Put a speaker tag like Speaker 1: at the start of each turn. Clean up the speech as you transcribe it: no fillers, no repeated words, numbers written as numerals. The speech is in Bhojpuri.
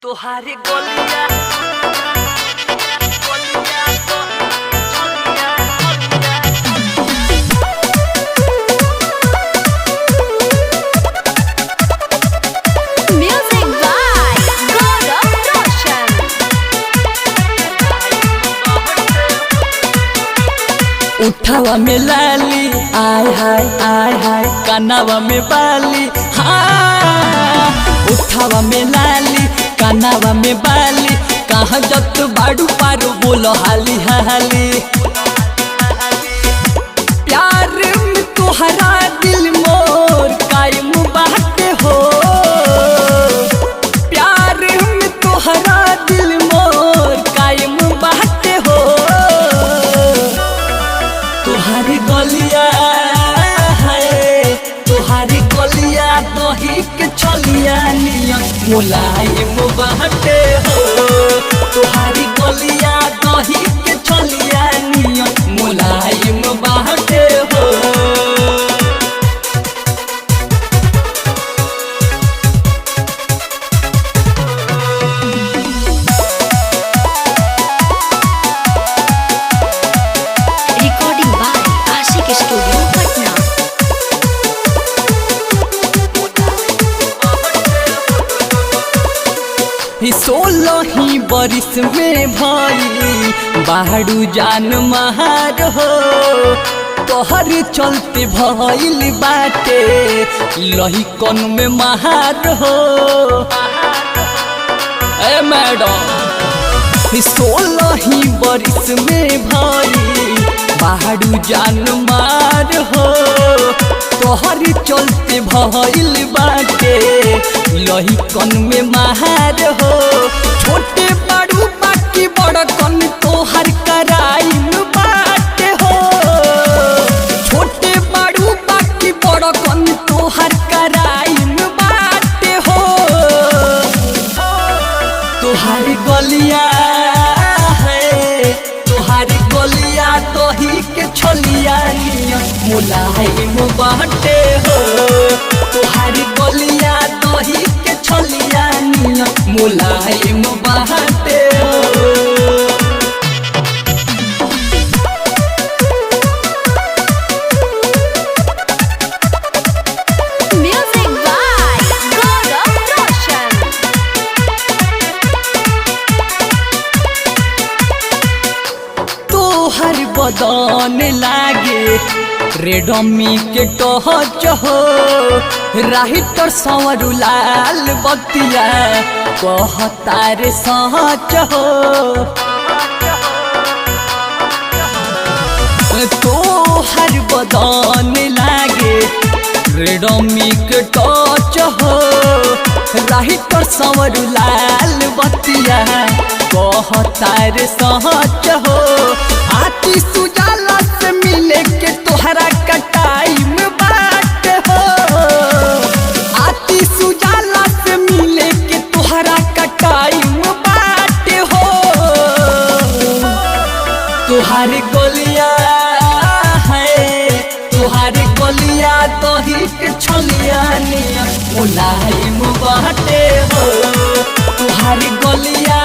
Speaker 1: तोहारी गोलियां गोलियां
Speaker 2: Music by Gaurav Roshan.
Speaker 3: उठावा में लाली आय हाय कानावा में बाली हाँ उठावा में लाली कानावा में बाली कहाँ जत बाड़ू पारू बोलो हाली हाली प्यार में तोहरा दिल मोर कायम बाटे हो प्यार में तोहरा दिल मोर कायम बाटे हो तुहारी गलिया है तुहारी गलिया दही के छलिया नियत मुलायम बाटे हो तुहारी गलिया दही के छलिया नियत मुलायम बाटे हो
Speaker 2: Recording by Ashik Studio, Patna.
Speaker 3: 16 बरिस में भाई बाड़ू जान महार हो तोहर चलते भइल बाटे लही कन में महार हो ए मैडम 16 बरिस में भाई बाड़ू जान मार हो तोहर चलते भइल बाटे लही कन में महार हो छोटे बाड़ू बाकी बड़ कन तोहर कराइम बाटे हो छोटे बाड़ू बाकी बड़ कन तोहर कराइम बाटे हो तोहारी गलिया है तोहारी गलिया दही के छलिया मुलायम बाटे हो तोहारी गलिया दही के छलिया मुलायम बाटे हो
Speaker 2: Music by Gaurav Roshan.
Speaker 3: तोहर बदन लागे रेडमी के टहच हो राही तर संवरू लाल बतिया कहता रे सहच हो तोहर बदन लागे रेडमी के टच हो राही तर संवरू लाल बतिया कहता रे सहच हो आती सुजाला से मिले के तोहरा का टाइम बाट हो आती सुजाला से मिले के तोहरा का टाइम बाट हो तुहारी गलिया है तुहारी गलिया दही के छलिया मुलायम बाटे हो तुहारी गलिया